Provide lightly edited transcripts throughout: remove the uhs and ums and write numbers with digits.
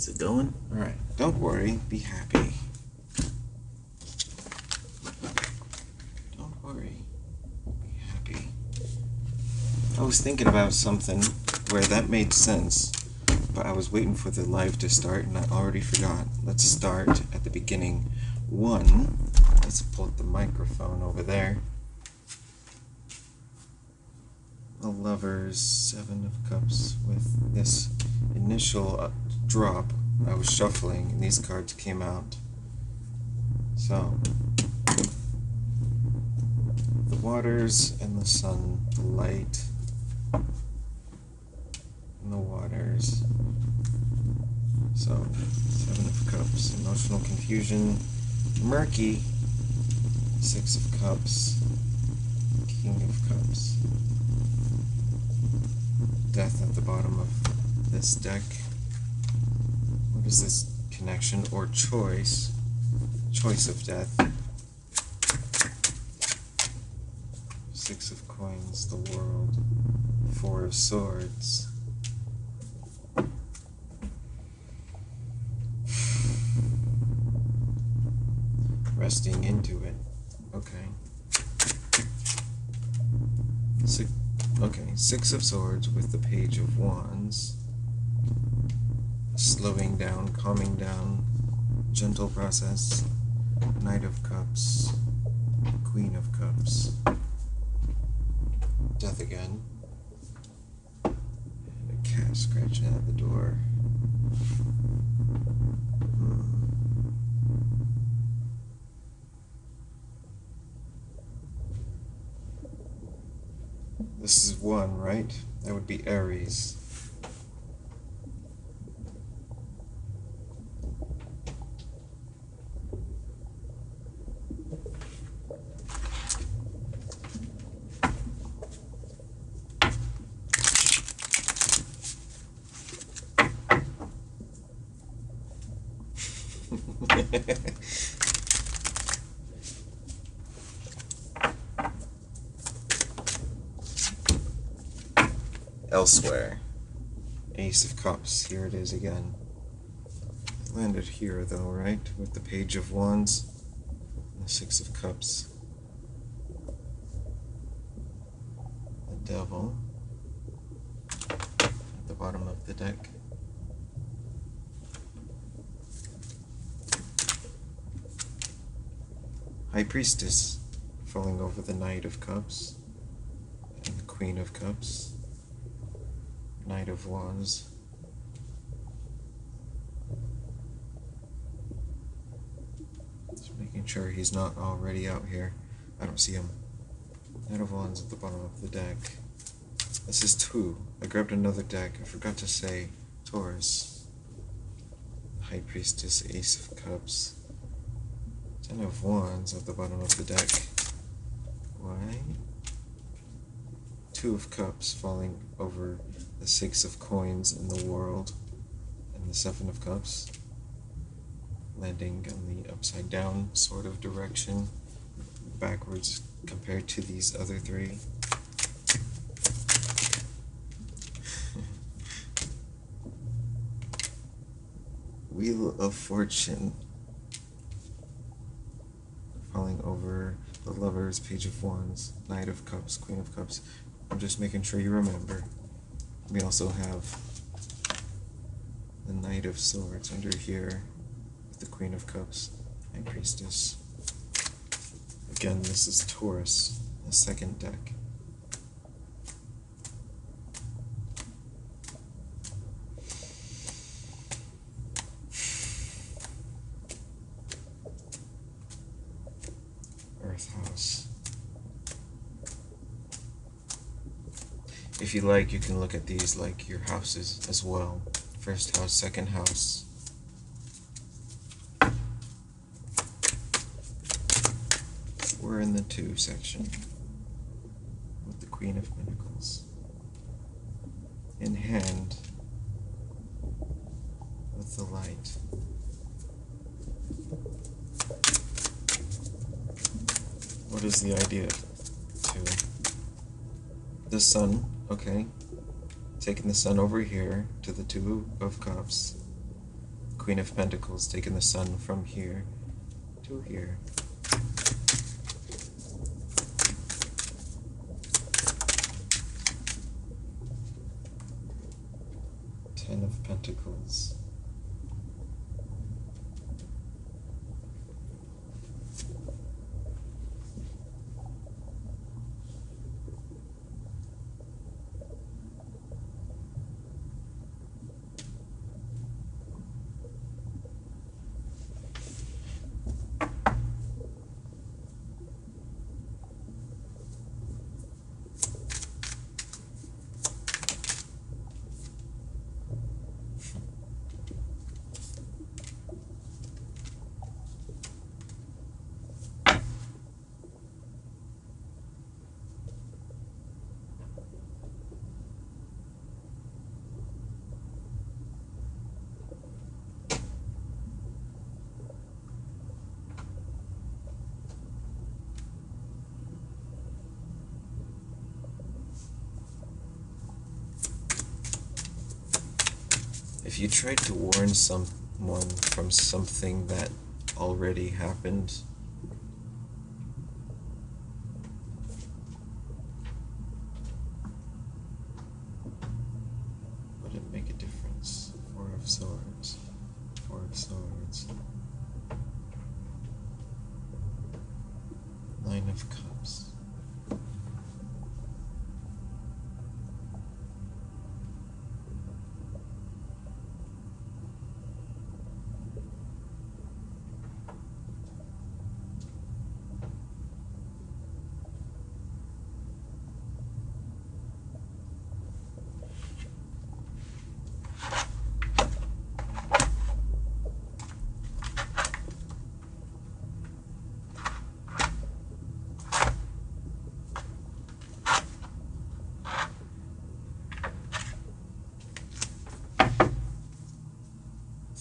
Is it going? Alright, don't worry, be happy. Don't worry, be happy. I was thinking about something where that made sense, but I was waiting for the live to start and I already forgot. Let's start at the beginning. 1, let's pull the microphone over there. The Lovers, 7 of Cups with this initial drop. I was shuffling and these cards came out. So, the waters and the sun, the light and the waters. So, 7 of Cups, emotional confusion, murky, 6 of Cups, King of Cups. Death at the bottom of this deck. What is this connection or choice? Choice of death. 6 of coins, the world. 4 of swords. Resting into it. Okay. Okay, 6 of swords with the Page of Wands. Slowing down, calming down, gentle process. Knight of Cups, Queen of Cups. Death again. And a cat scratching at the door. This is 1, right? That would be Aries. Elsewhere. Ace of Cups. Here it is again. It landed here though, right? With the Page of Wands and the 6 of Cups. The Devil at the bottom of the deck. High Priestess falling over the Knight of Cups and the Queen of Cups. Knight of Wands. Just making sure he's not already out here. I don't see him. Knight of Wands at the bottom of the deck. This is 2. I grabbed another deck. I forgot to say Taurus. High Priestess, Ace of Cups. 10 of Wands at the bottom of the deck. Why? 2 of Cups falling over the 6 of coins in the world, and the 7 of Cups, landing on the upside down sort of direction, backwards compared to these other 3. Wheel of Fortune, falling over the Lovers, Page of Wands, Knight of Cups, Queen of Cups. I'm just making sure you remember. We also have the Knight of Swords under here with the Queen of Cups and Priestess. Again, this is Taurus, the second deck. Earth House. If you like, you can look at these like your houses as well. First house, second house. We're in the 2 section with the Queen of Pentacles in hand with the light. What is the idea? 2. The Sun, okay. Taking the Sun over here to the 2 of Cups. Queen of Pentacles, taking the Sun from here to here. Ten of Pentacles. If you tried to warn someone from something that already happened, would it make a difference? Four of Swords. Four of Swords. Nine of Cups.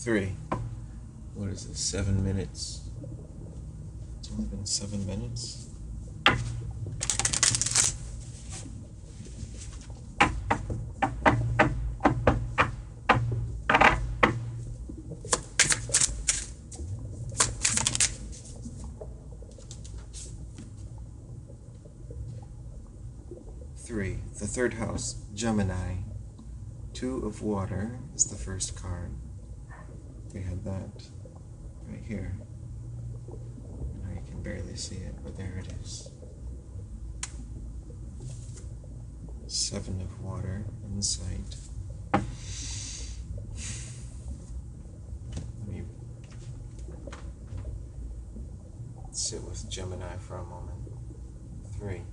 Three. What is it? 7 minutes? It's only been 7 minutes? Three. The third house, Gemini. Two of Water is the first card. We had that right here. Now you can barely see it, but there it is. Seven of Water, Insight. Let me sit with Gemini for a moment. Three.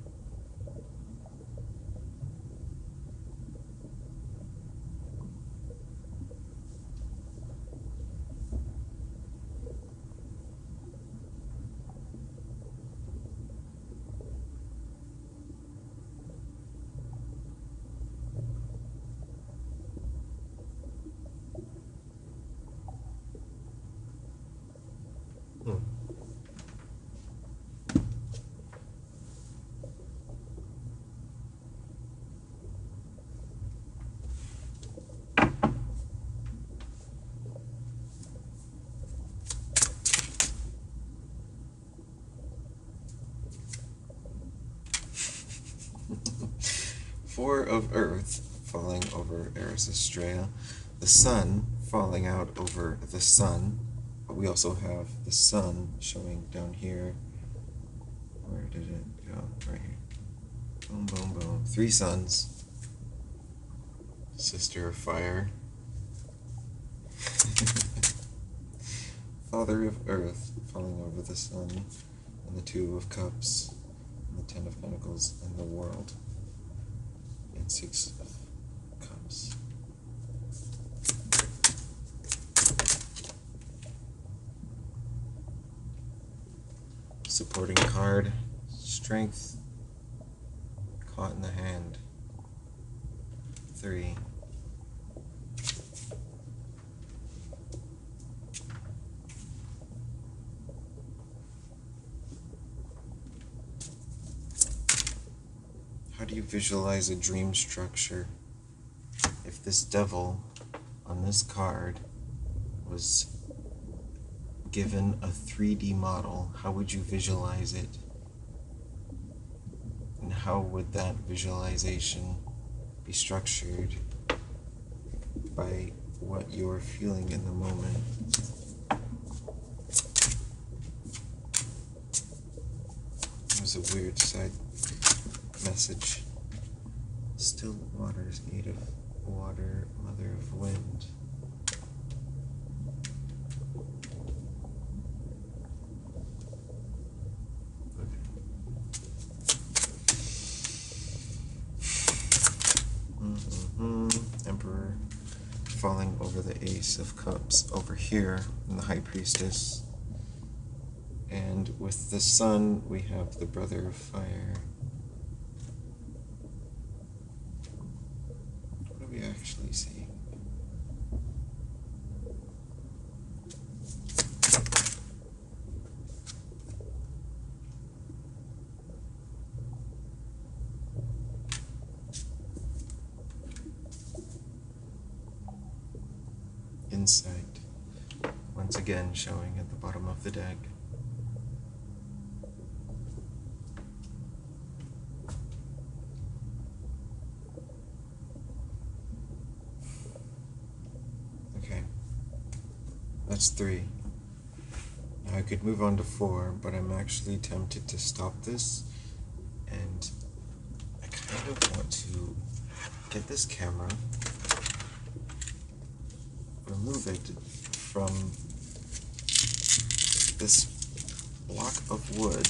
Four of Earth falling over Eris Estrella, the Sun falling out over the Sun, but we also have the Sun showing down here. Where did it go? Right here. Boom, boom, boom. Three suns. Sister of Fire. Father of Earth falling over the Sun, and the Two of Cups, and the Ten of Pentacles, and the World. And Six of Cups. Supporting card, Strength, caught in the hand. Three. How do you visualize a dream structure if this devil on this card was given a 3D model, how would you visualize it? And how would that visualization be structured by what you're feeling in the moment? It was a weird side message. Still waters, aid of water, mother of wind. Emperor falling over the Ace of Cups over here in the High Priestess. And with the Sun, we have the Brother of Fire. What are we actually seeing? Insight, once again showing at the bottom of the deck. Okay, that's 3. Now I could move on to 4, but I'm actually tempted to stop this, and I kind of want to get this camera, remove it from this block of wood.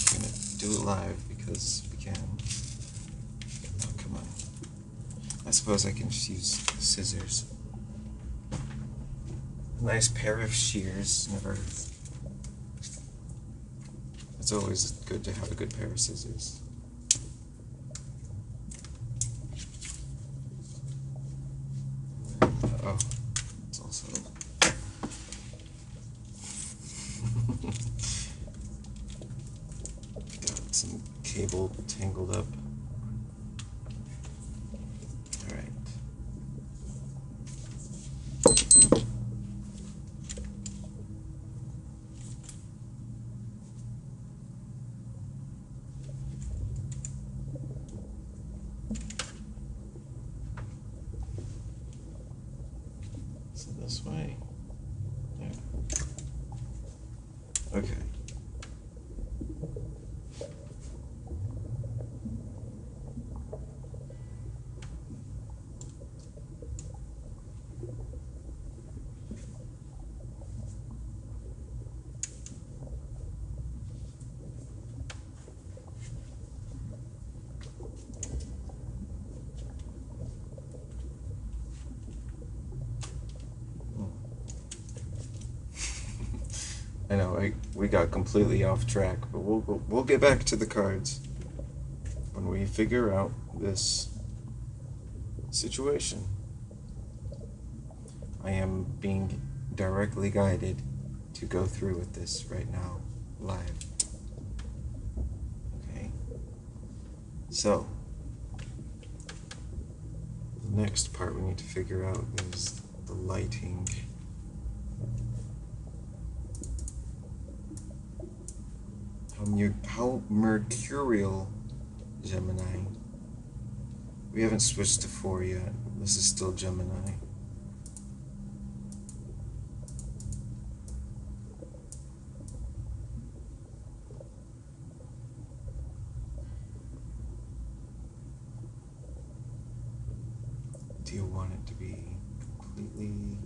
I'm gonna do it live because we can. Oh, come on. I suppose I can just use scissors. Nice pair of shears. Never. It's always good to have a good pair of scissors. Oh, it's also got some cable tangled up. All right. This way. Yeah. Okay. I know we got completely off track, but we'll get back to the cards when we figure out this situation. I am being directly guided to go through with this right now, live. Okay. So the next part we need to figure out is the lighting. How mercurial, Gemini. We haven't switched to 4 yet. This is still Gemini. Do you want it to be completely...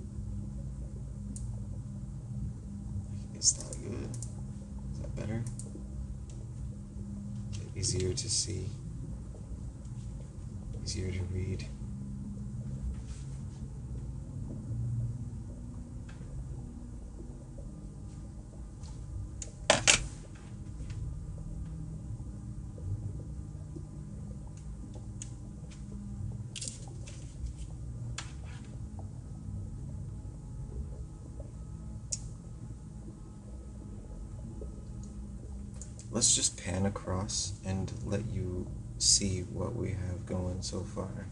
Is that good? Is that better? Easier to see, easier to read. Let's just pan across and let you see what we have going so far.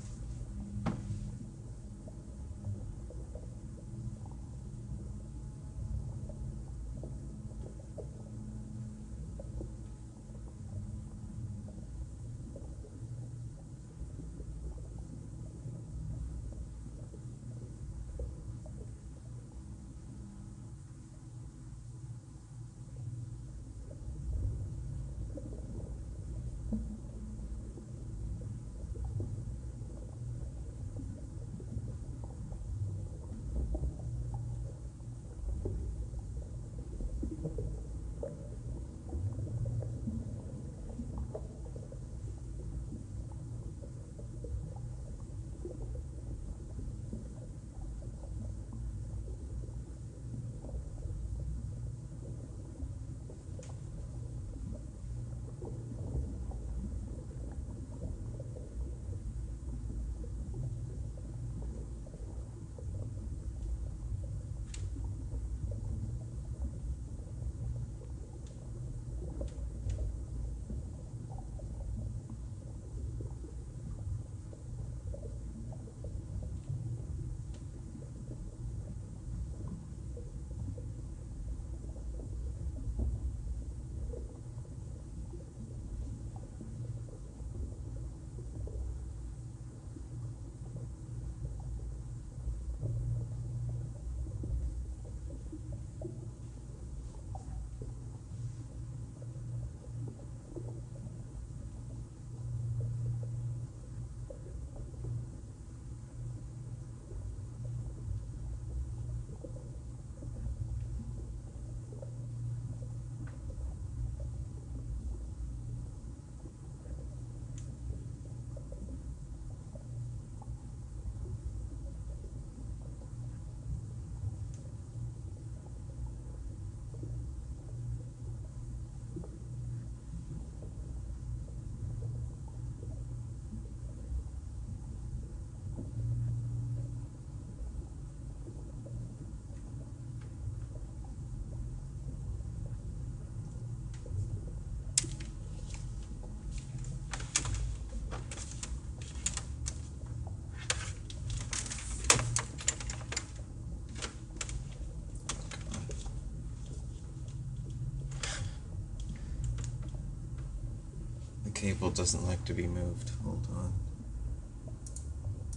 Cable doesn't like to be moved. Hold on.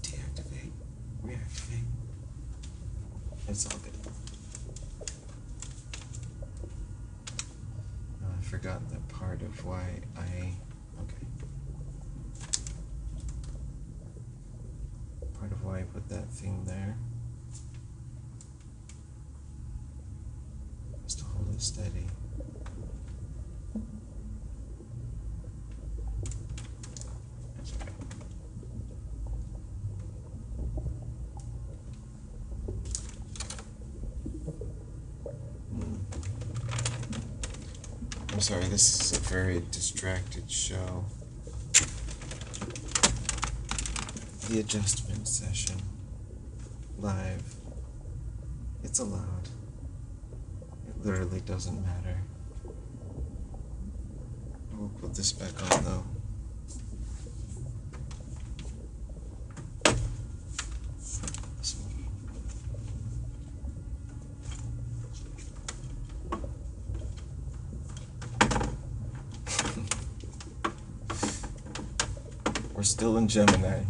Deactivate. Reactivate. It's all good. I forgot that part of why okay. Part of why I put that thing there was to hold it steady. I'm sorry, this is a very distracted show. The adjustment session. Live. It's allowed. It literally doesn't matter. We'll put this back on though. We're still in Gemini.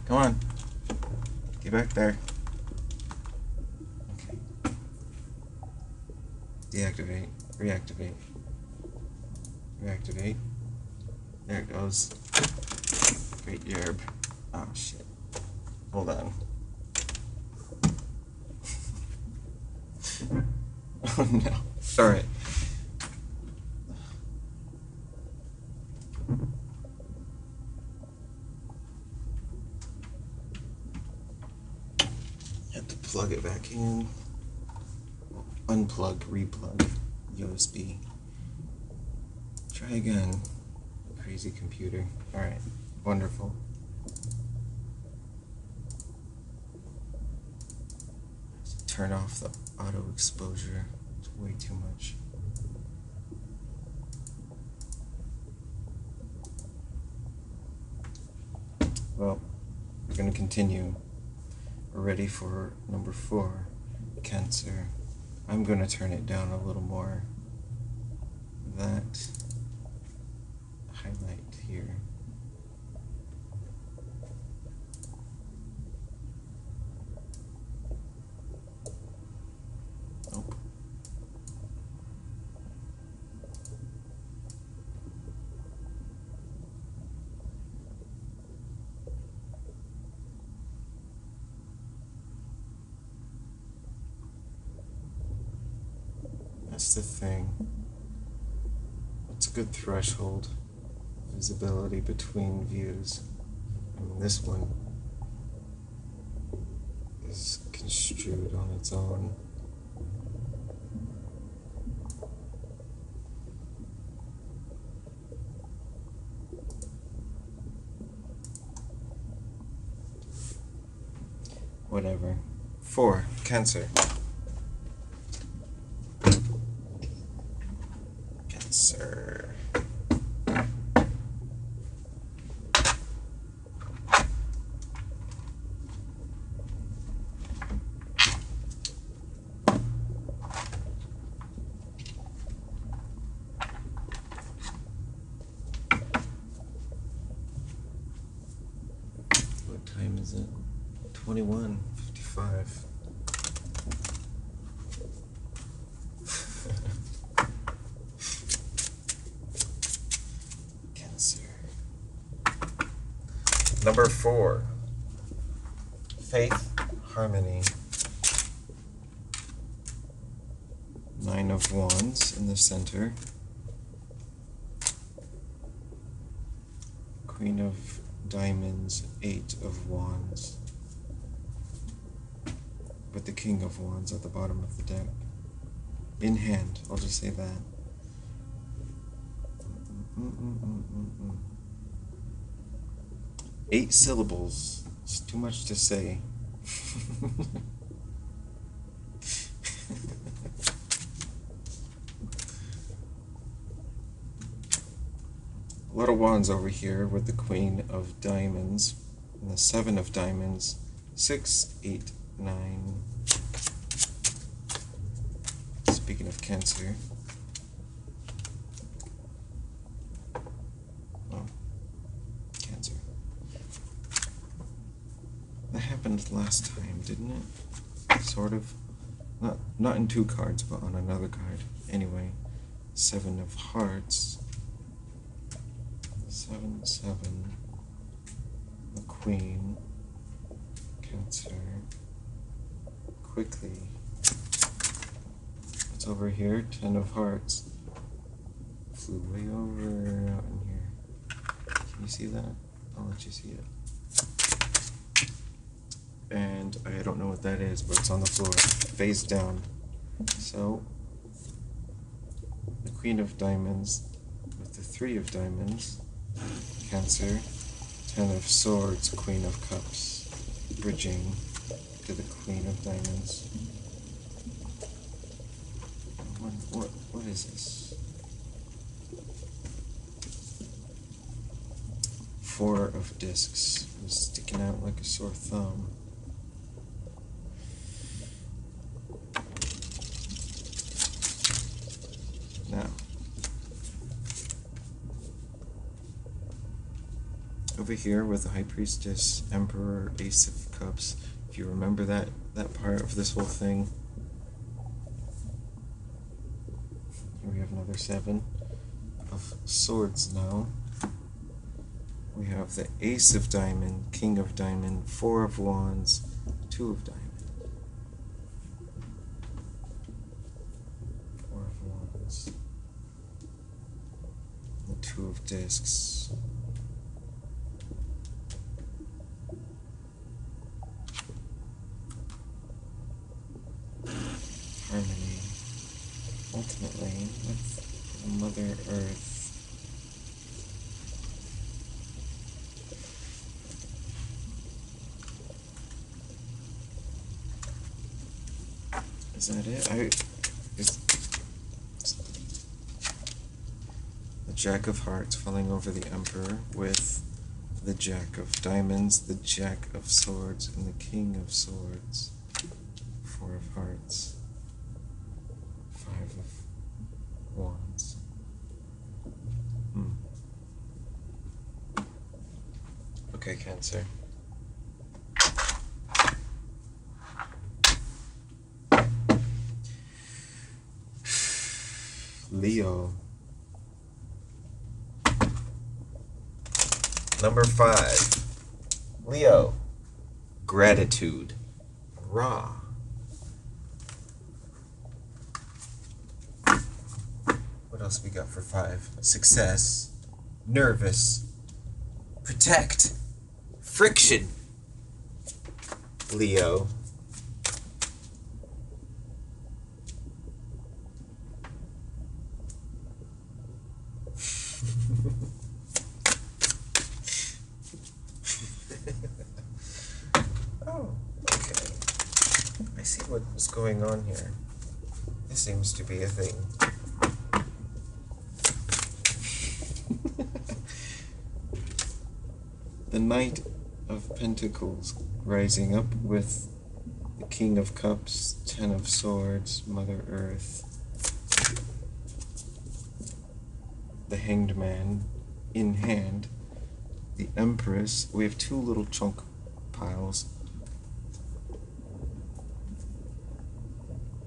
Come on. Get back there. Okay. Deactivate. Reactivate. Reactivate. There it goes. Great yerb. Oh shit. Hold on. Oh no. Alright. Have to plug it back in. Unplug, replug, USB. Try again. Crazy computer. Alright. Wonderful. Turn off the auto exposure. It's way too much. Well, we're going to continue. We're ready for number 4, Cancer. I'm going to turn it down a little more. That highlight here. Nope. That's the thing. What's a good threshold? Visibility between views. I mean, this one is construed on its own. Whatever. 4, Cancer. Cancer. What time is it? 21:55. Cancer. Number 4, Faith, Harmony. 9 of Wands in the center. Queen of Diamonds, 8 of Wands. With the King of Wands at the bottom of the deck. In hand, I'll just say that. 8 syllables. It's too much to say. A lot of wands over here with the Queen of Diamonds and the 7 of Diamonds. 6, 8, 9. Speaking of Cancer. Oh, Cancer. That happened last time, didn't it? Sort of. Not in 2 cards, but on another card. Anyway, 7 of Hearts. 7, 7. The Queen. Cancer. Quickly. What's over here? 10 of Hearts. Flew way over out in here. Can you see that? I'll let you see it. And I don't know what that is, but it's on the floor, face down. So, the Queen of Diamonds with the 3 of Diamonds, Cancer, 10 of Swords, Queen of Cups, bridging to the Queen of Diamonds. What is this? 4 of Discs, sticking out like a sore thumb. Now, over here with the High Priestess, Emperor, Ace of Cups, if you remember that part of this whole thing, here we have another 7 of Swords now. We have the Ace of Diamond, King of Diamond, 4 of Wands, 2 of Diamond. 4 of Wands. The 2 of Discs. Harmony. Ultimately, with Mother Earth. Is that it? Is the Jack of Hearts falling over the Emperor with the Jack of Diamonds, the Jack of Swords, and the King of Swords. 4 of Hearts. 5 of Wands. Okay, Cancer. Leo. Number 5. Leo. Gratitude. Raw. What else we got for 5? Success. Nervous. Protect. Friction. Leo. Oh, okay. I see what's going on here. This seems to be a thing. The Knight of Pentacles rising up with the King of Cups, 10 of Swords, Mother Earth. The Hanged Man in hand. The Empress. We have 2 little chunk piles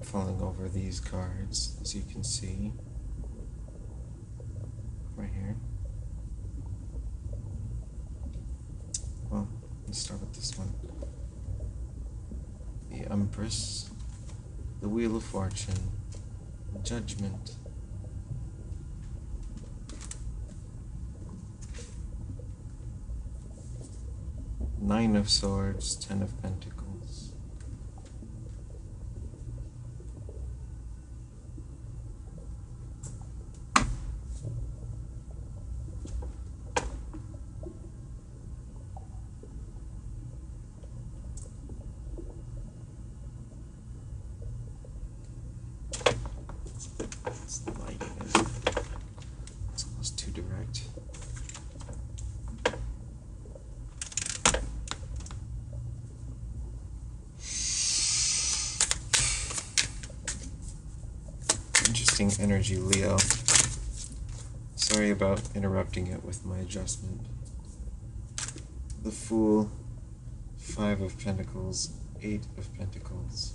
falling over these cards, as you can see. Right here. Well, let's start with this one. The Empress, the Wheel of Fortune, Judgment. Nine of Swords, 10 of Pentacles. It's the lighting, isn't it? It's almost too direct. Interesting energy, Leo. Sorry about interrupting it with my adjustment. The Fool, 5 of Pentacles, 8 of Pentacles.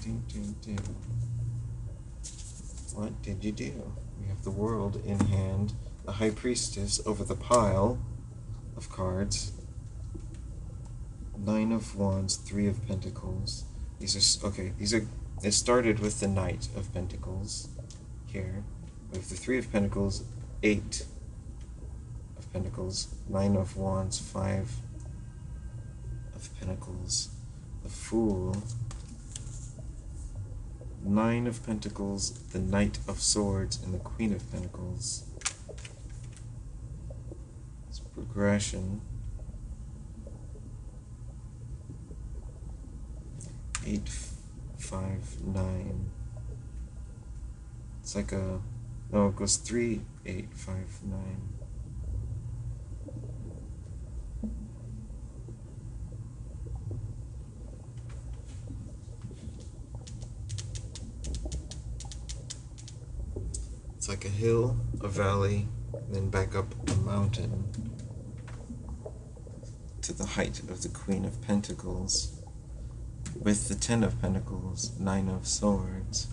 Ding, ding, ding. What did you do? We have the World in hand, the High Priestess over the pile of cards. 9 of Wands, 3 of Pentacles. These are, okay, it started with the Knight of Pentacles here. We have the 3 of Pentacles, 8 of Pentacles, 9 of Wands, 5 of Pentacles, the Fool, 9 of Pentacles, the Knight of Swords, and the Queen of Pentacles. It's progression. 8, 5, 9. It's like a, no, it goes 3, 8, 5, 9. It's like a hill, a valley, and then back up a mountain to the height of the Queen of Pentacles, with the 10 of Pentacles, 9 of Swords.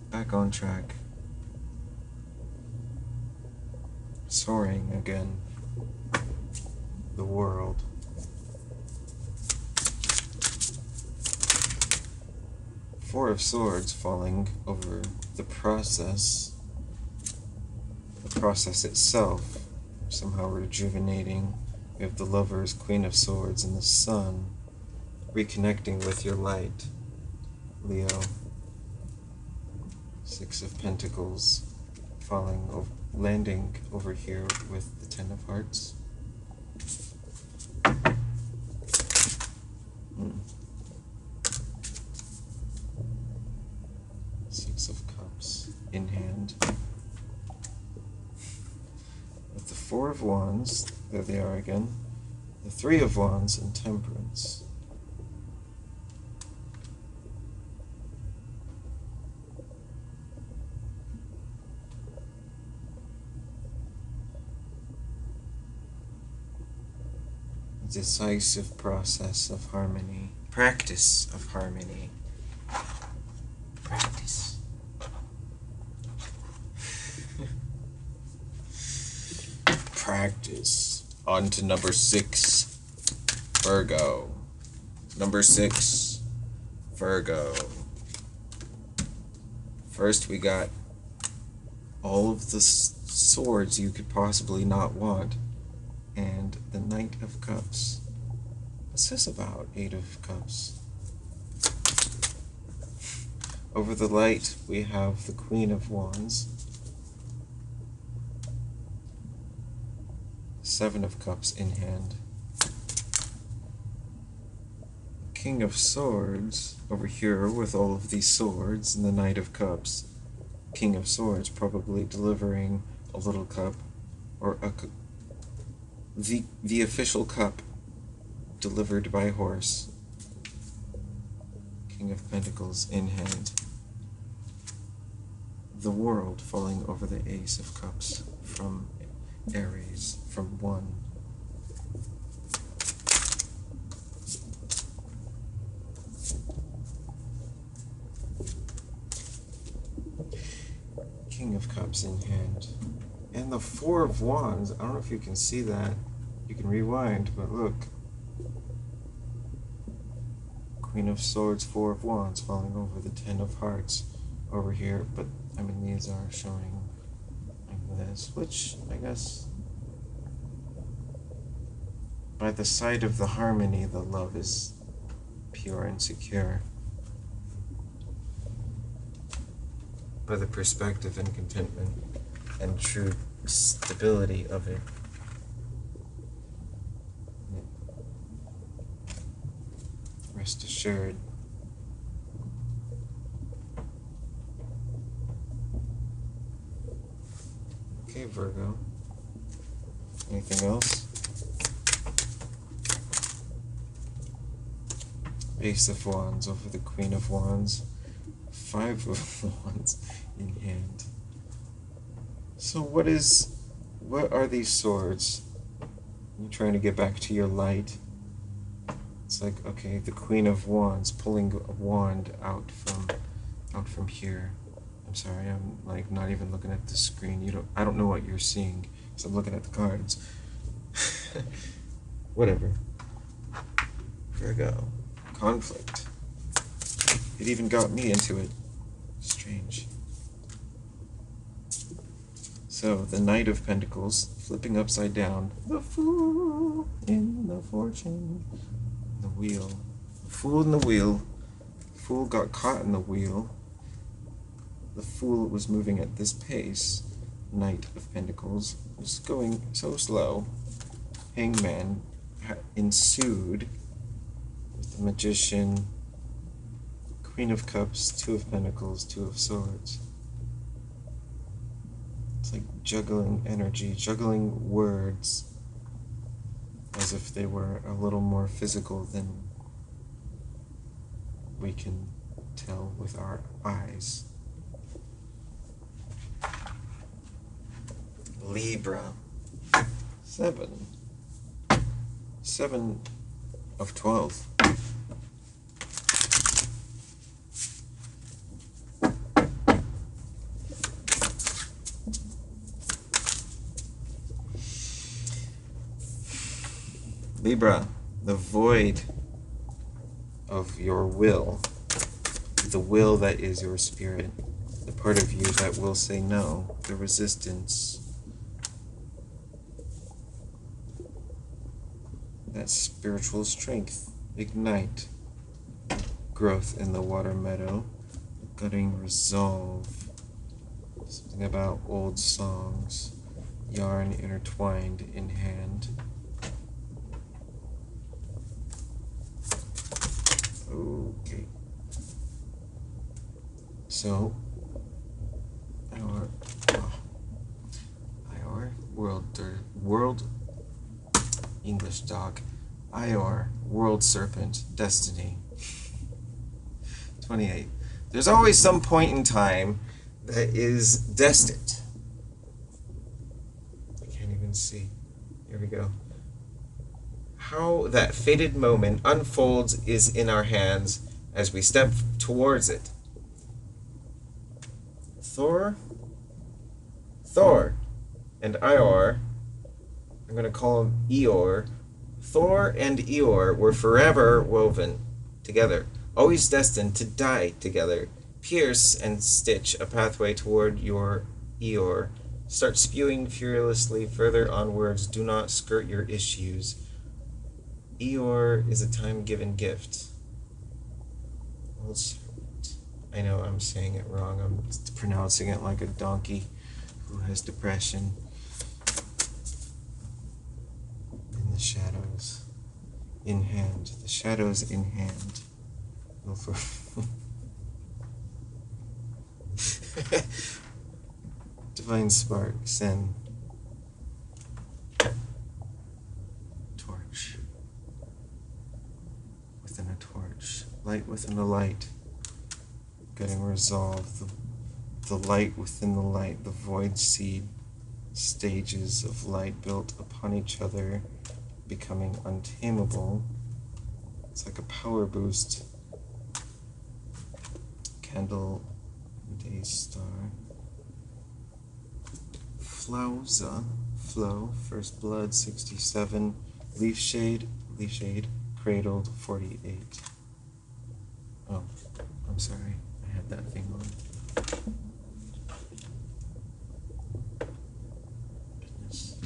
Back on track. Soaring again. The World. Four of Swords falling over the process itself, somehow rejuvenating. We have the Lovers, Queen of Swords, and the Sun, reconnecting with your light, Leo. 6 of Pentacles falling over, landing over here with the 10 of Hearts. in hand. With the Four of Wands, there they are again. The Three of Wands and Temperance. A decisive process of harmony. Practice of harmony. Practice. Practice. On to number 6, Virgo. Number 6, Virgo. First we got all of the swords you could possibly not want, and the Knight of Cups. What's this about, 8 of Cups? Over the light we have the Queen of Wands, 7 of Cups in hand. King of Swords over here with all of these swords, and the Knight of Cups. King of Swords probably delivering a little cup, or the official cup delivered by horse. King of Pentacles in hand. The World falling over the Ace of Cups from Aries, from 1. King of Cups in hand. And the Four of Wands, I don't know if you can see that. You can rewind, but look. Queen of Swords, Four of Wands falling over the 10 of Hearts over here. But, I mean, these are showing like this, which, I guess, by the side of the harmony, the love is pure and secure. By the perspective and contentment and true stability of it. Rest assured. Okay, Virgo. Anything else? Ace of Wands over the Queen of Wands. 5 of Wands in hand. So what are these swords? You're trying to get back to your light. It's like, okay, the Queen of Wands pulling a wand out from here. I'm sorry, I'm like not even looking at the screen. I don't know what you're seeing, because I'm looking at the cards. Whatever. Virgo. Conflict. It even got me into it. Strange. So, the Knight of Pentacles, flipping upside down. The Fool in the Fortune. The Wheel. The Fool in the Wheel. The Fool got caught in the wheel. The Fool was moving at this pace. Knight of Pentacles was going so slow. Hangman ensued with the Magician. Queen of Cups, 2 of Pentacles, 2 of Swords. It's like juggling energy, juggling words, as if they were a little more physical than we can tell with our eyes. Libra. 7. 7 of 12. Libra, the void of your will, the will that is your spirit, the part of you that will say no, the resistance, that spiritual strength, ignite, growth in the water meadow, gutting resolve, something about old songs, yarn intertwined in hand. Okay. So, World English Dog. Ior, World Serpent, Destiny. 28. There's always some point in time that is destined. I can't even see. Here we go. How that fated moment unfolds is in our hands as we step towards it. Thor, and Ior, I'm going to call him Eeyore. Thor and Eeyore were forever woven together, always destined to die together. Pierce and stitch a pathway toward your Eeyore. Start spewing furiously further onwards. Do not skirt your issues. Eeyore is a time-given gift. Old serpent. I know I'm saying it wrong. I'm pronouncing it like a donkey who has depression. In the shadows. In hand. The shadows in hand. Divine spark. Send. Torch. Within a torch. Light within a light. Getting resolved. The light within the light. The void seed. Stages of light built upon each other. Becoming untamable. It's like a power boost. Candle. Day star. Flowza. Flow. First blood 67. Leaf shade. Cradled 48. Oh, I'm sorry. I had that thing on. Goodness.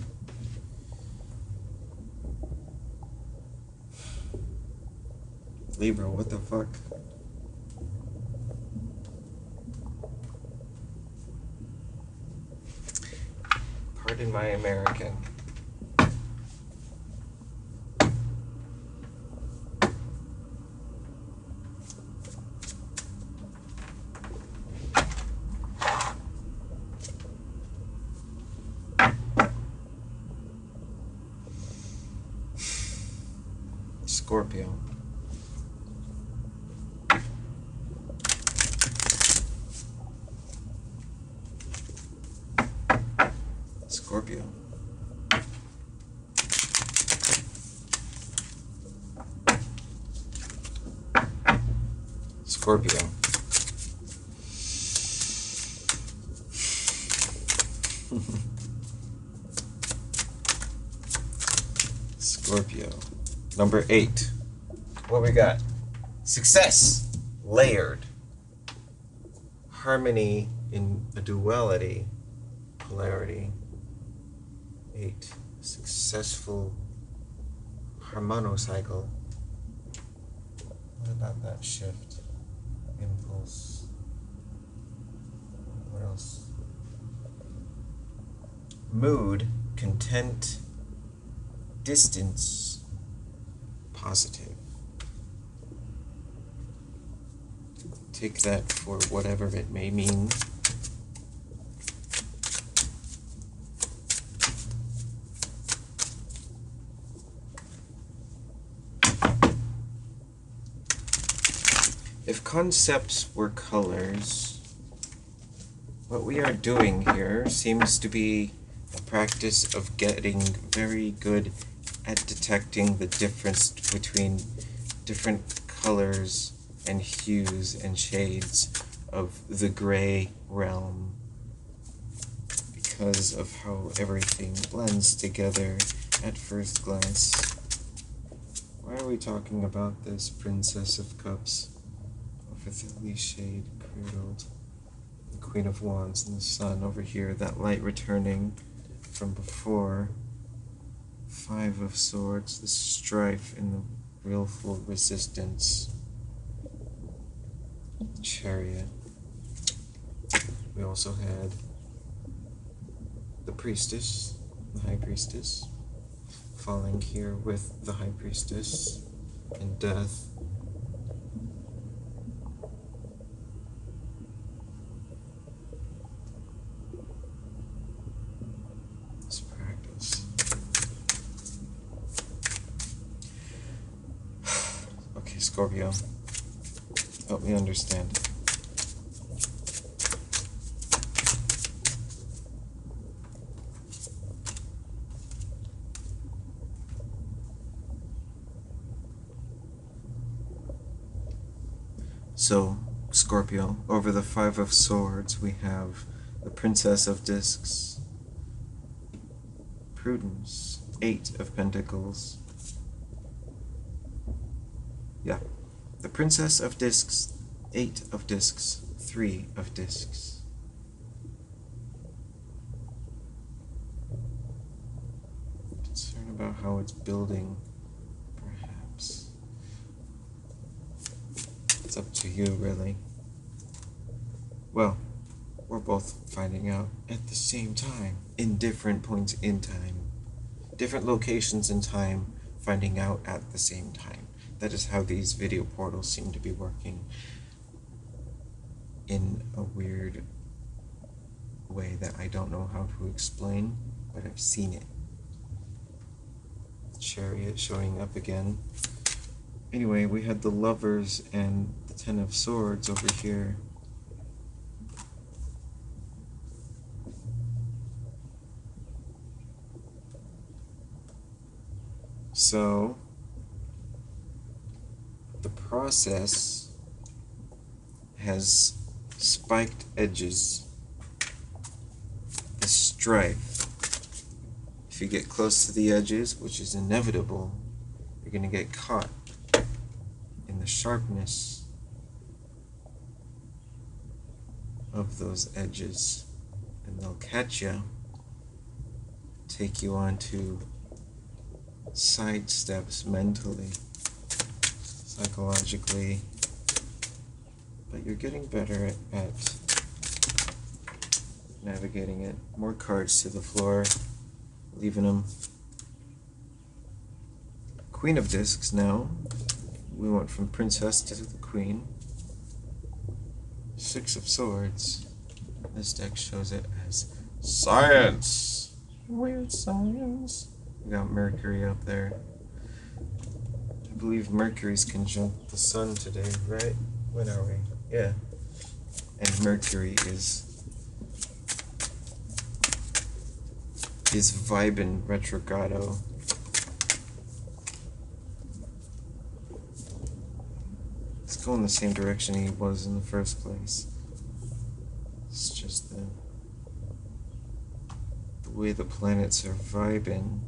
Libra, what the fuck? Pardon my American. Scorpio. Scorpio. Scorpio. Scorpio. Number 8. What we got? Success. Layered. Harmony in a duality. Polarity. 8. Successful harmonocycle. What about that shift? Impulse. What else? Mood. Content. Distance. Positive. Take that for whatever it may mean. If concepts were colors, what we are doing here seems to be a practice of getting very good at detecting the difference between different colors and hues and shades of the gray realm because of how everything blends together at first glance. Why are we talking about this Princess of Cups? Over the leaf shade cradled, the Queen of Wands and the Sun over here, that light returning from before. 5 of Swords, the strife and the willful resistance. The Chariot. We also had the Priestess, the High Priestess, falling here with the High Priestess and Death. Let's practice. Scorpio. Help me understand. So, Scorpio, over the Five of Swords, we have the Princess of Discs, Prudence, Eight of Pentacles. Yeah, the Princess of Discs, Eight of Discs, Three of Discs. Concern about how it's building, perhaps. It's up to you, really. Well, we're both finding out at the same time, in different points in time. Different locations in time, finding out at the same time. That is how these video portals seem to be working, in a weird way that I don't know how to explain, but I've seen it. Chariot showing up again. Anyway, we had the Lovers and the Ten of Swords over here. So, the process has spiked edges. The strife. If you get close to the edges, which is inevitable, you're going to get caught in the sharpness of those edges. And they'll catch you, take you onto side steps mentally, psychologically, but you're getting better at navigating it. More cards to the floor, leaving them. Queen of Discs now. We went from Princess to the Queen. Six of Swords. This deck shows it as science. Weird science. We got Mercury up there. I believe Mercury's conjunct the Sun today, right? When are we? Yeah. And Mercury is vibing retrogrado. Let's go in the same direction he was in the first place. It's just the way the planets are vibing.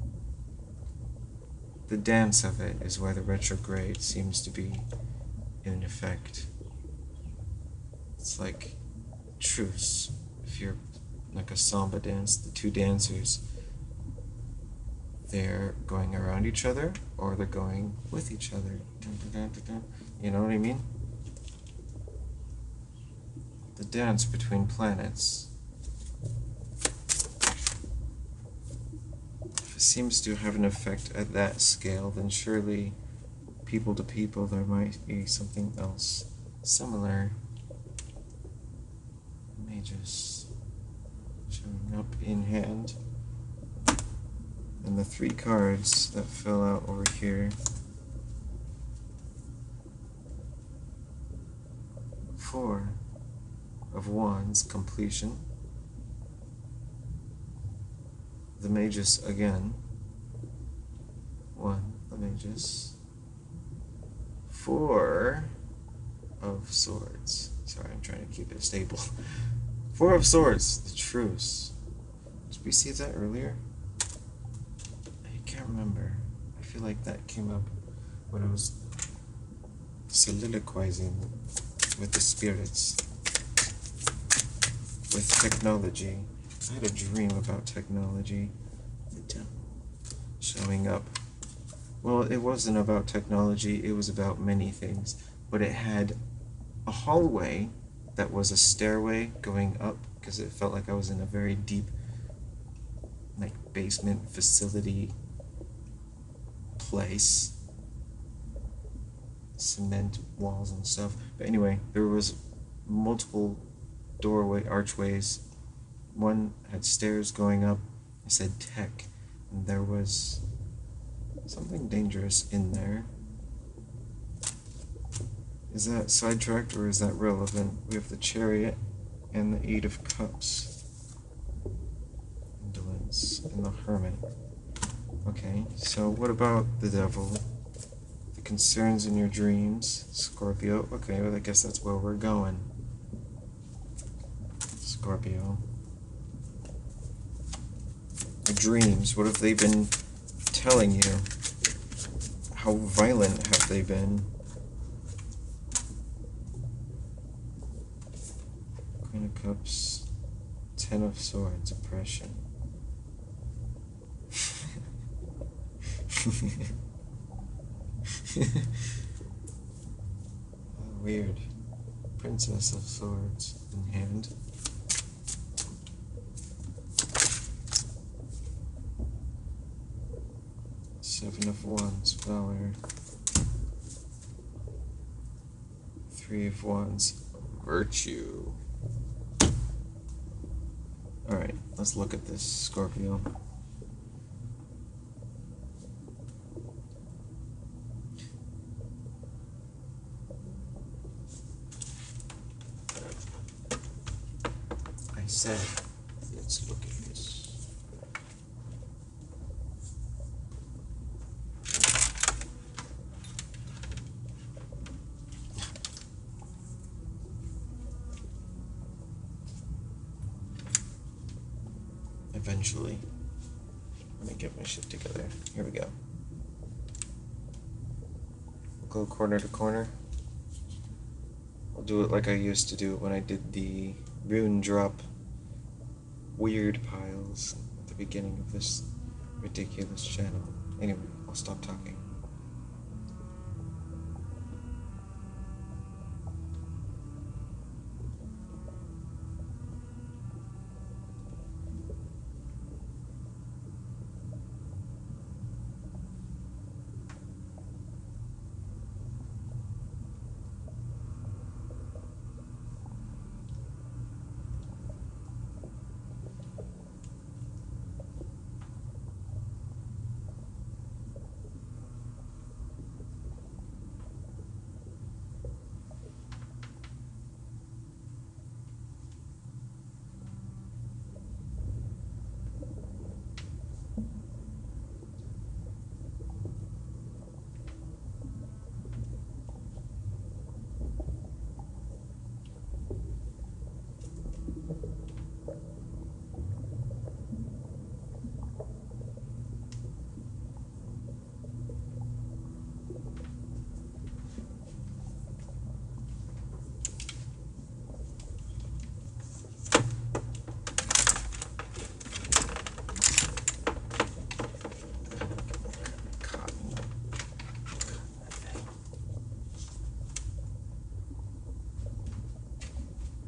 The dance of it is why the retrograde seems to be in effect. It's like truce. If you're like a samba dance, the two dancers, they're going around each other or they're going with each other. You know what I mean? The dance between planets. If it seems to have an effect at that scale, then surely people to people there might be something else similar. Mages showing up in hand. And the three cards that fell out over here. Four of Wands, completion. The Magus again. One, the Magus. Four of Swords. Sorry, I'm trying to keep it stable. Four of Swords, the Truce. Did we see that earlier? I can't remember. I feel like that came up when I was soliloquizing with the spirits, with technology. I had a dream about technology showing up. Well, it wasn't about technology, it was about many things, but it had a hallway that was a stairway going up, because it felt like I was in a very deep, like, basement facility place. Cement walls and stuff. But anyway, there was multiple archways. One had stairs going up. It said tech, and there was something dangerous in there. Is that sidetracked or is that relevant? We have the Chariot and the Eight of Cups. Indolence and the Hermit. Okay, so what about the Devil? The concerns in your dreams, Scorpio. Okay, well I guess that's where we're going. Scorpio. Your dreams, what have they been telling you? How violent have they been? Queen of Cups, Ten of Swords, oppression. Weird. Princess of Swords in hand. Seven of Wands, Valor. Three of Wands, Virtue. Alright, let's look at this, Scorpio. I said, let's look at this. Eventually. Let me get my shit together. Here we go. We'll go corner to corner. I'll do it like I used to do it when I did the rune drop weird piles at the beginning of this ridiculous channel. Anyway, I'll stop talking.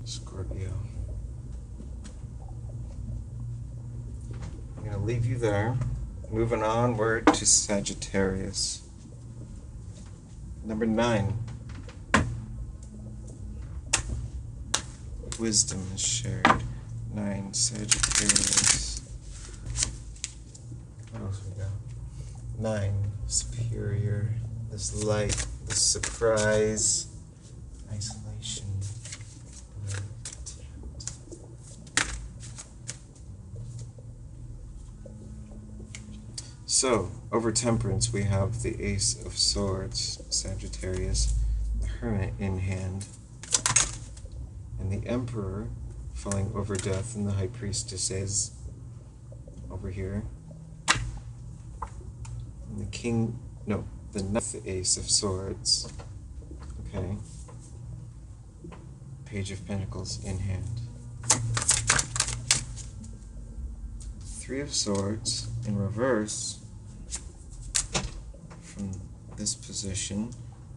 Scorpio. I'm going to leave you there. Moving onward to Sagittarius. Number 9. Wisdom is shared. 9. Sagittarius. What else we got? 9. Superior. This light. This surprise. Isolation. So, over Temperance, we have the Ace of Swords, Sagittarius, the Hermit in hand, and the Emperor falling over Death, and the High Priestesses over here. And the King, no, the Ninth Ace of Swords, okay. Page of Pentacles in hand. Three of Swords in reverse. From this position,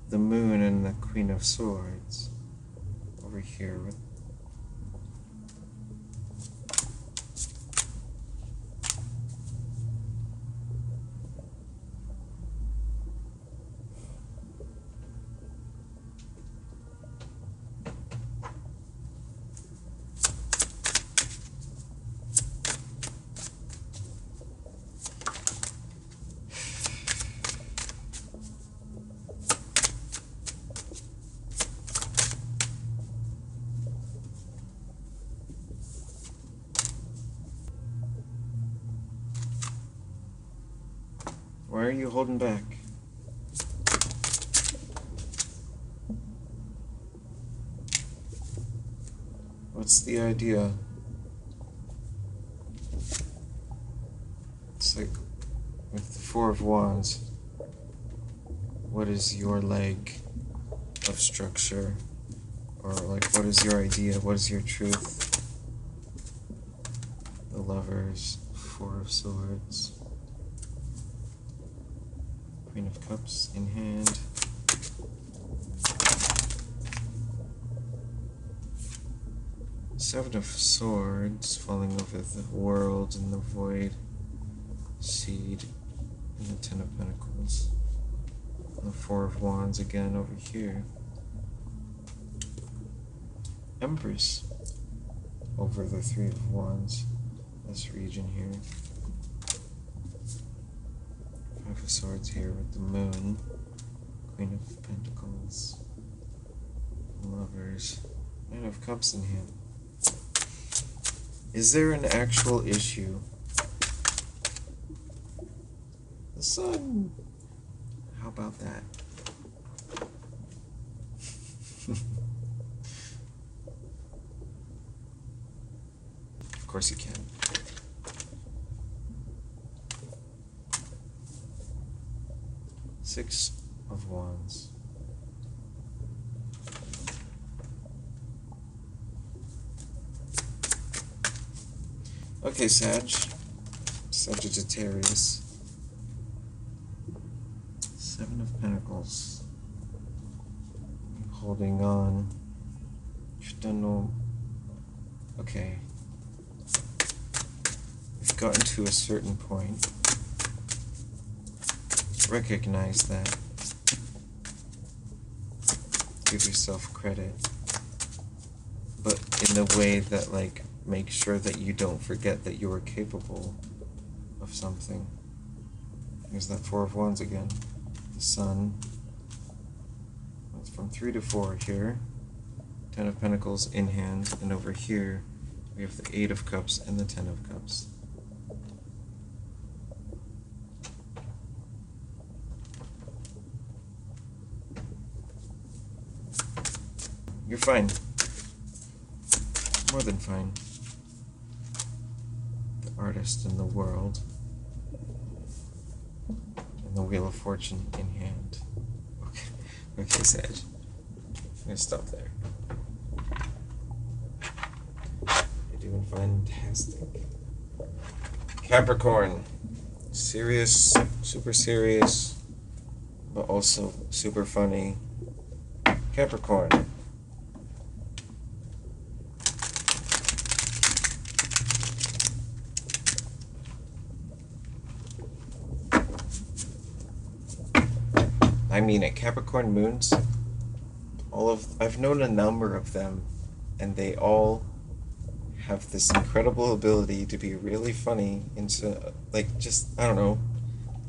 the Moon and the Queen of Swords over here with Why are you holding back? What's the idea? It's like with the Four of Wands. What is your leg of structure? Or like, what is your idea? What is your truth? The Lovers, Four of Swords, Queen of Cups in hand. Seven of Swords, falling over the world and the void, seed, and the Ten of Pentacles. And the Four of Wands again over here. Empress over the Three of Wands, this region here. Five of Swords here with the Moon, Queen of Pentacles, Lovers, Knight of Cups in hand. Is there an actual issue? The Sun. How about that? Of course you can. Six of Wands. Okay, Sagittarius. Seven of Pentacles. Holding on. You don't know. Okay. We've gotten to a certain point. Recognize that. Give yourself credit. But in a way that, like, make sure that you don't forget that you are capable of something. Here's that Four of Wands again. The Sun. It's from 3 to 4 here. Ten of Pentacles in hand. And over here, we have the Eight of Cups and the Ten of Cups. You're fine. More than fine. Artist in the world, and the Wheel of Fortune in hand. Okay, Sag. I'm gonna stop there. You're doing fantastic. Capricorn. Serious, super serious, but also super funny. Capricorn. I mean, at Capricorn moons, I've known a number of them, and they all have this incredible ability to be really funny into, like, just, I don't know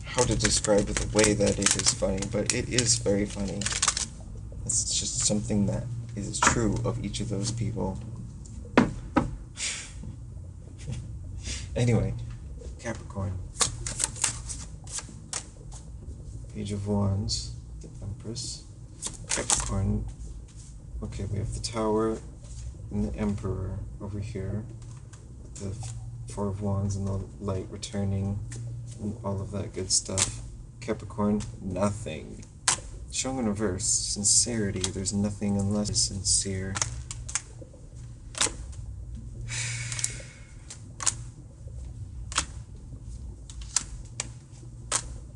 how to describe it the way that it is funny, but it is very funny. It's just something that is true of each of those people. Anyway, Capricorn. Page of Wands, the Empress, Capricorn. Okay, we have the Tower and the Emperor over here. The Four of Wands and the light returning and all of that good stuff. Capricorn, nothing. Showing in reverse, sincerity. There's nothing unless it's sincere.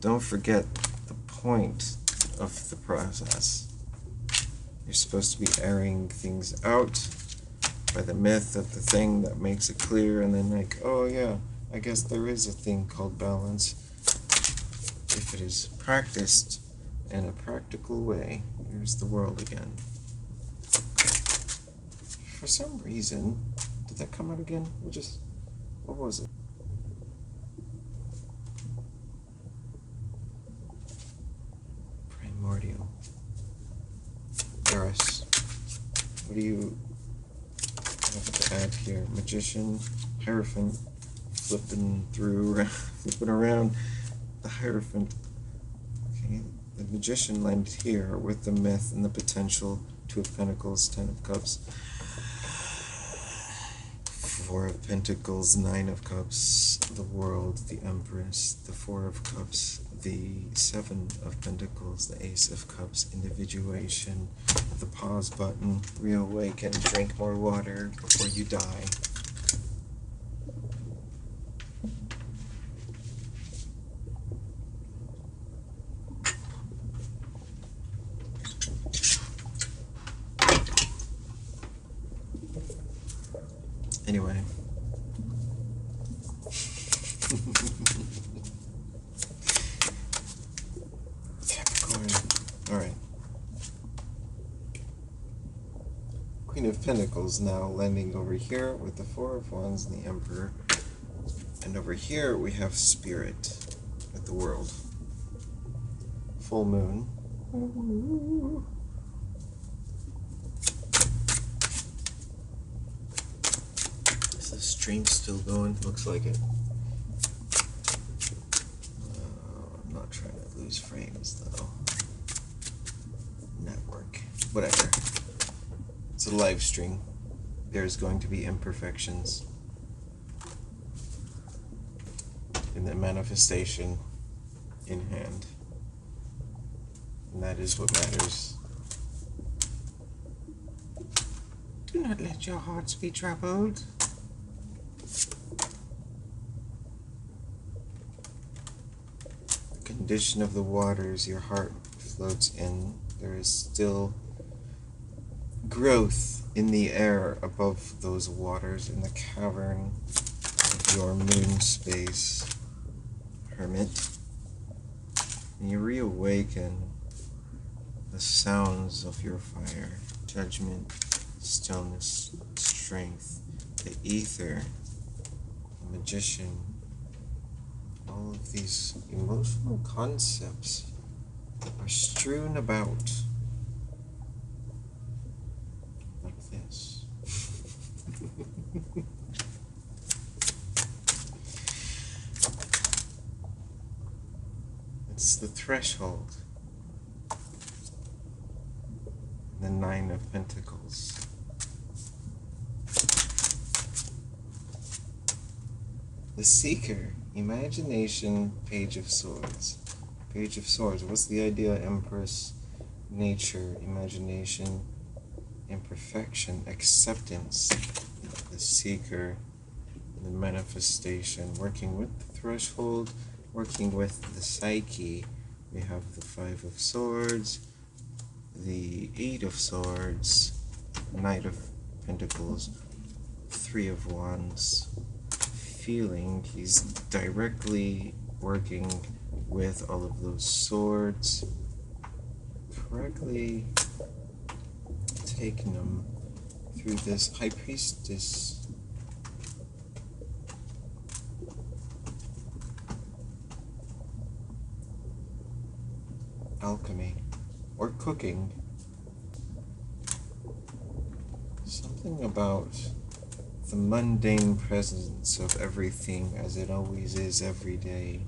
Don't forget the point of the process. You're supposed to be airing things out by the myth of the thing that makes it clear, and then like, oh yeah, I guess there is a thing called balance if it is practiced in a practical way. Here's the world again. For some reason, did that come out again? What was it? Primordial. Eris. What do you have to add here? Magician, Hierophant, flipping through, flipping around. The Hierophant. Okay, the Magician landed here with the myth and the potential. 2 of Pentacles, 10 of Cups, 4 of Pentacles, 9 of Cups, the World, the Empress, the 4 of Cups, the 7 of Pentacles, the Ace of Cups, individuation, the pause button, reawaken, drink more water before you die. Anyway. Capricorn. Alright. Queen of Pentacles now landing over here with the 4 of Wands and the Emperor. And over here we have Spirit with the World. Full Moon. Is the stream still going? Looks like it. I'm not trying to lose frames though. Network. Whatever. It's a live stream. There's going to be imperfections in the manifestation in hand. And that is what matters. Do not let your hearts be troubled. The condition of the waters your heart floats in. There is still growth in the air above those waters in the cavern of your moon space, Hermit. And you reawaken the sounds of your fire, judgment, stillness, strength, the ether, the magician. All of these emotional concepts are strewn about like this. It's the threshold. The 9 of Pentacles. The Seeker, imagination, Page of Swords. Page of Swords, what's the idea? Empress, nature, imagination, imperfection, acceptance. The Seeker, the manifestation, working with the threshold, working with the psyche. We have the 5 of Swords, the 8 of Swords, Knight of Pentacles, 3 of Wands. Feeling he's directly working with all of those swords, correctly taking them through this High Priestess. Alchemy. Or cooking. Something about the mundane presence of everything as it always is every day.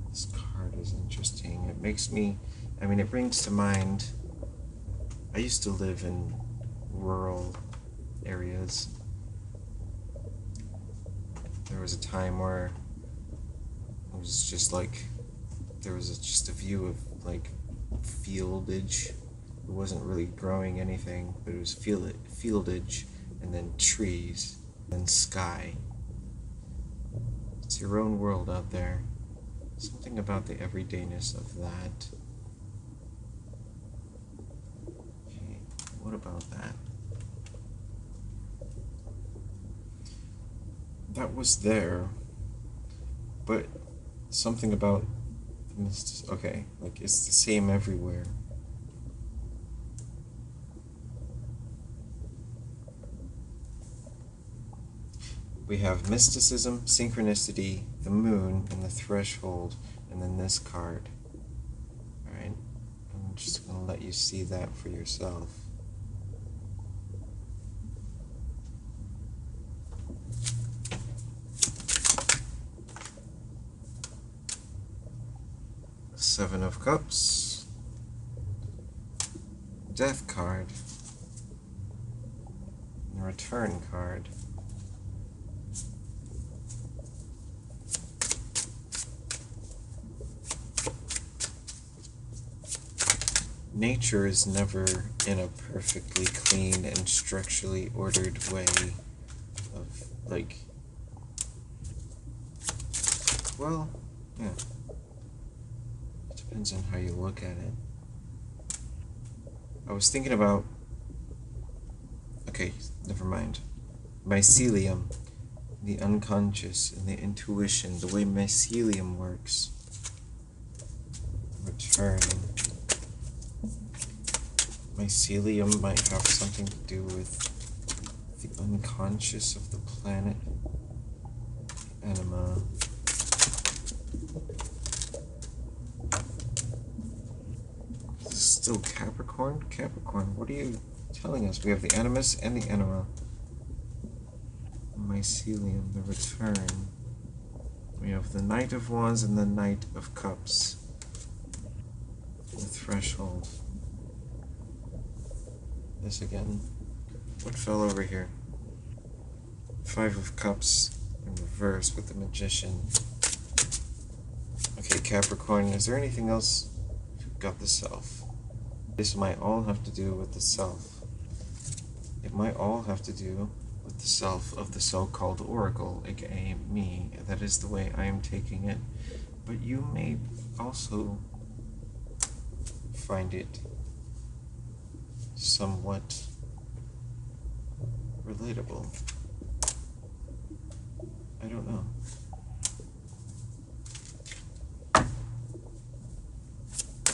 This card is interesting. It makes me, it brings to mind, I used to live in rural areas. There was a time where it was just like, there was just a view of like fieldage. It wasn't really growing anything, but it was fieldage, and then trees, and sky. It's your own world out there. Something about the everydayness of that. Okay, what about that? That was there, but something about okay, like it's the same everywhere. We have mysticism, synchronicity, the moon, and the threshold, and then this card. Alright? I'm just going to let you see that for yourself. Seven of Cups. Death card. And Return card. Nature is never in a perfectly clean and structurally ordered way of, like, well, yeah. It depends on how you look at it. I was thinking about, okay, never mind. Mycelium, the unconscious and the intuition, the way mycelium works. Return. Mycelium might have something to do with the unconscious of the planet. Anima. This is still Capricorn? Capricorn, what are you telling us? We have the Animus and the Anima. Mycelium, the Return. We have the Knight of Wands and the Knight of Cups. The Threshold. This again. What fell over here? Five of Cups in reverse with the Magician. Okay, Capricorn, is there anything else? We've got the Self. This might all have to do with the Self. It might all have to do with the Self of the so-called Oracle, aka me. That is the way I am taking it. But you may also find it somewhat relatable. I don't know.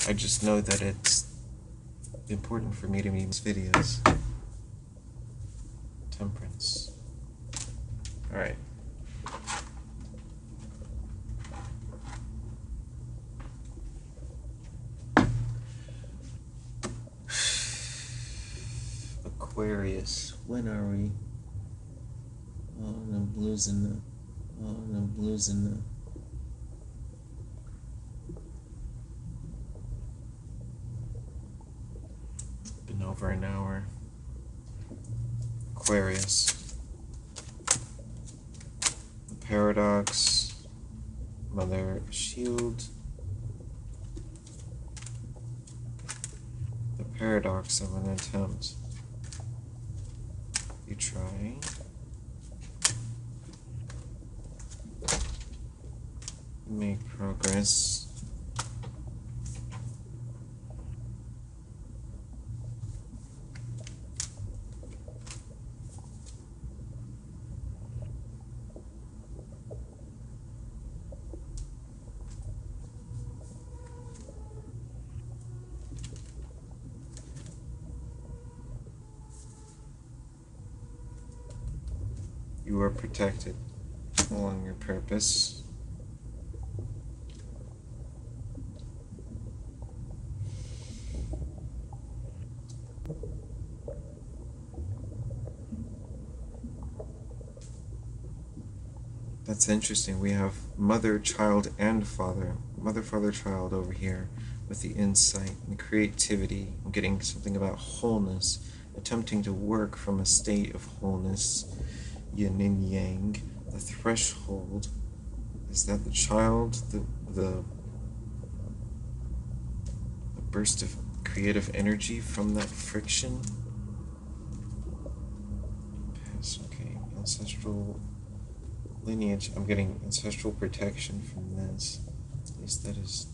I just know that it's important for me to make these videos. Temperance. Alright. Aquarius. When are we? Oh, and I'm losing the. Oh, and I'm losing the. Been over an hour. Aquarius. The Paradox. Mother Shield. The Paradox of an attempt. You try. Make progress. You are protected along your purpose. That's interesting. We have mother, child, and father. Mother, father, child over here with the insight and creativity. I'm getting something about wholeness, attempting to work from a state of wholeness. Yin and yang. The threshold. Is that the child? The burst of creative energy from that friction? Okay, ancestral lineage. I'm getting ancestral protection from this. At least that is.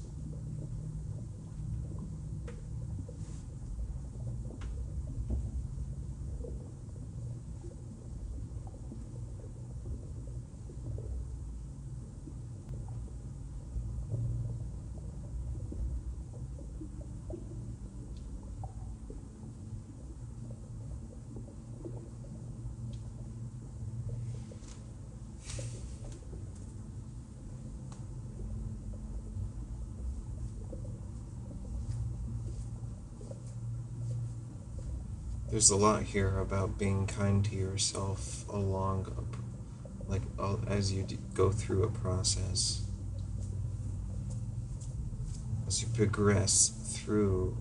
There's a lot here about being kind to yourself along, as you go through a process. as you progress through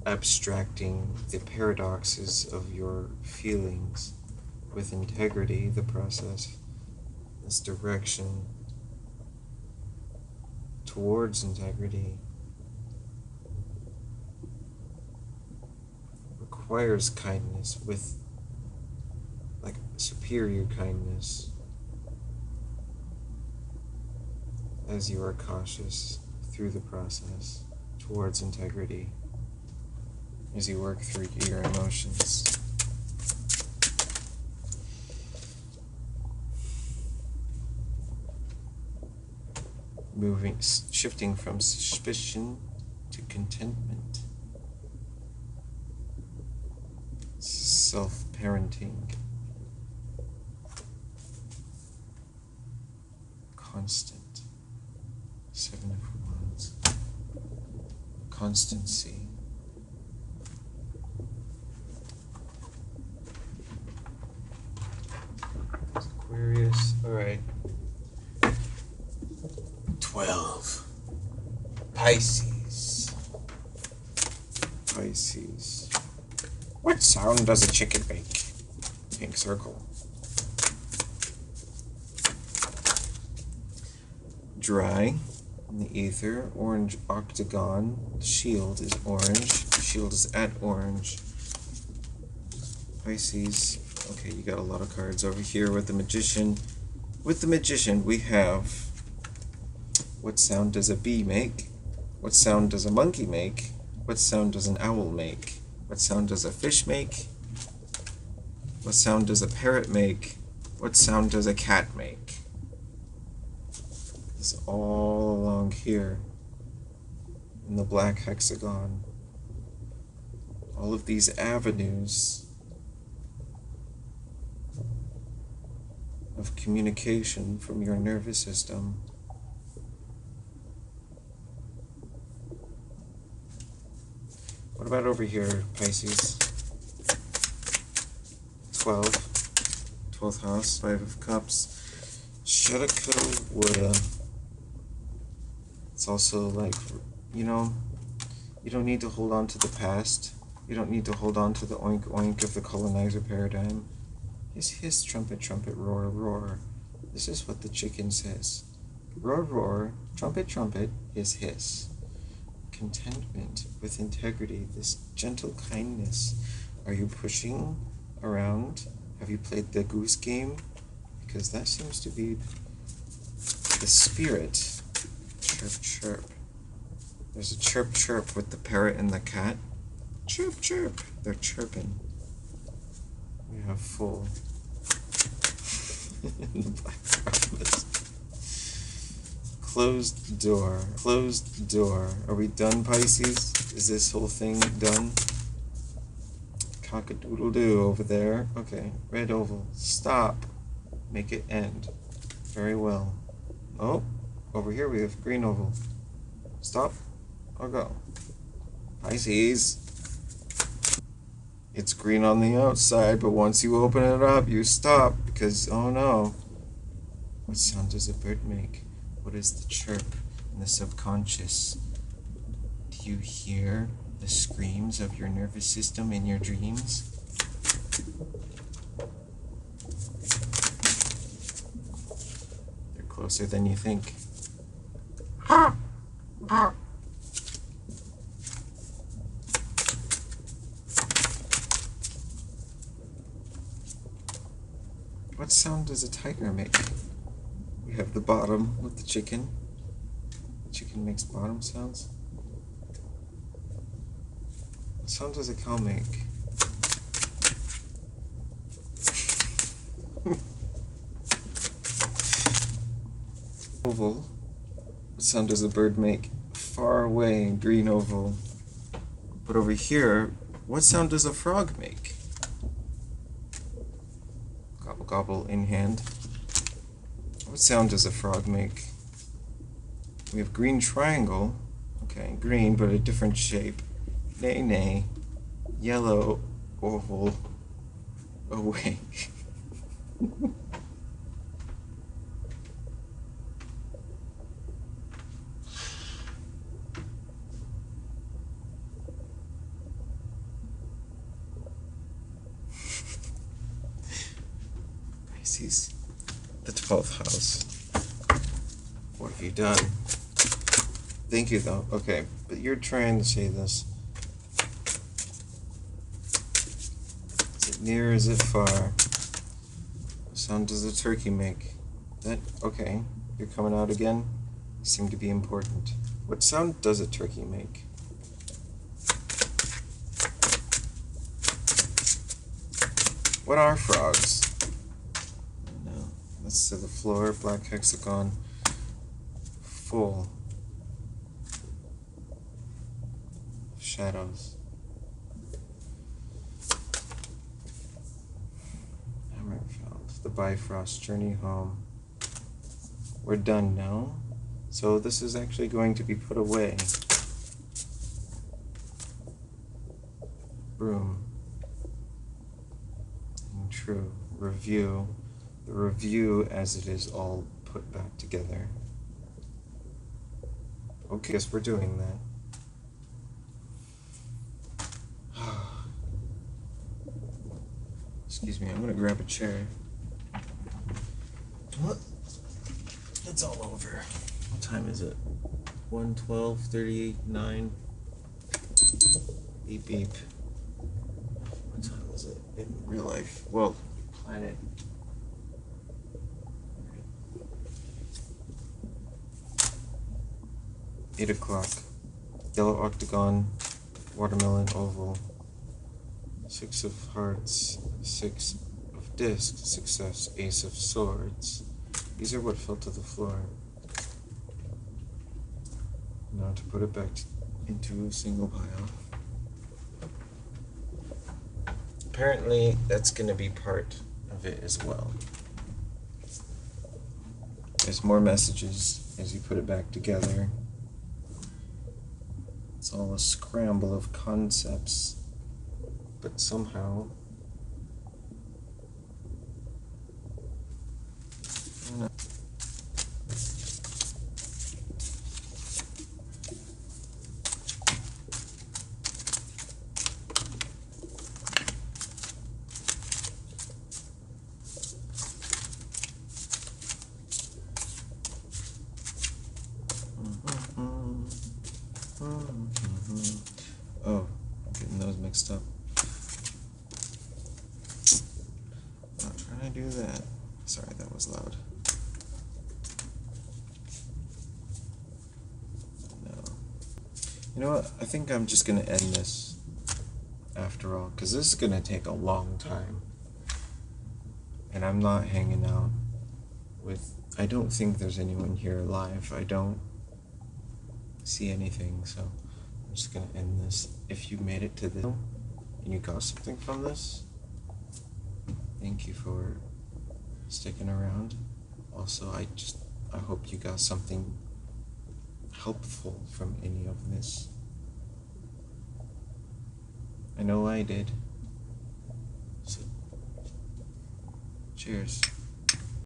abstracting the paradoxes of your feelings with integrity, the process, this direction towards integrity requires kindness with like superior kindness as you are cautious through the process towards integrity, as you work through your emotions. Shifting from suspicion to contentment. Self-parenting. Constant. Seven of Wands. Constancy. Aquarius. Alright. 12. Pisces. Pisces. What sound does a chicken make? Pink circle. Dry. In the ether. Orange octagon. The shield is orange. The shield is at orange. Pisces. Okay, you got a lot of cards over here with the Magician. With the Magician, we have... What sound does a bee make? What sound does a monkey make? What sound does an owl make? What sound does a fish make? What sound does a parrot make? What sound does a cat make? It's all along here in the black hexagon. All of these avenues of communication from your nervous system. What about over here, Pisces? 12. 12th house, 5 of Cups. Shoulda, coulda, woulda. It's also like, you know, you don't need to hold on to the past. You don't need to hold on to the oink oink of the colonizer paradigm. Hiss, hiss, trumpet, trumpet, roar, roar. This is what the chicken says. Roar, roar, trumpet, trumpet, hiss, hiss. Contentment with integrity, this gentle kindness. Are you pushing around? Have you played the goose game? Because that seems to be the spirit. Chirp, chirp. There's a chirp, chirp with the parrot and the cat. Chirp, chirp. They're chirping. We have full. In the black promise. Closed door. Closed door. Are we done, Pisces? Is this whole thing done? Cock-a-doodle-doo over there. Okay. Red oval. Stop. Make it end. Very well. Oh, over here we have green oval. Stop or go. Pisces. It's green on the outside, but once you open it up, you stop because, oh no. What sound does a bird make? What is the chirp in the subconscious? Do you hear the screams of your nervous system in your dreams? They're closer than you think. What sound does a tiger make? We have the bottom with the chicken. The chicken makes bottom sounds. What sound does a cow make? Oval. What sound does a bird make? Far away, green oval. But over here, what sound does a frog make? Gobble gobble in hand. What sound does a frog make? We have green triangle. Okay, green, but a different shape. Nay, nay. Yellow oval. Away. Pisces, the 12th house. What have you done? Thank you, though. Okay, but you're trying to say this. Is it near? Is it far? What sound does a turkey make? That, okay, you're coming out again? You seem to be important. What sound does a turkey make? What are frogs? No, that's to the floor, black hexagon, full of shadows. Hammer found. The Bifrost journey home. We're done now. So this is actually going to be put away. Broom. And true. Review. The review as it is all put back together. Okay, guess we're doing that. Excuse me, I'm gonna grab a chair. What? It's all over. What time is it? 1:12, 38:09. Beep beep. What time is it in real life? Well, planet. 8 o'clock. Yellow octagon, watermelon oval. 6 of hearts, 6 of discs, success, ace of swords. These are what fell to the floor. Now to put it back into a single pile. Apparently, that's going to be part of it as well. There's more messages as you put it back together. It's all a scramble of concepts, but somehow oh, I'm getting those mixed up. I'm not trying to do that. Sorry, that was loud. No. You know what? I think I'm just going to end this after all, because this is going to take a long time. And I'm not hanging out with... I don't think there's anyone here live. I don't see anything, so I'm just going to end this. If you made it to this and you got something from this, thank you for sticking around. Also, I hope you got something helpful from any of this. I know I did. So, cheers.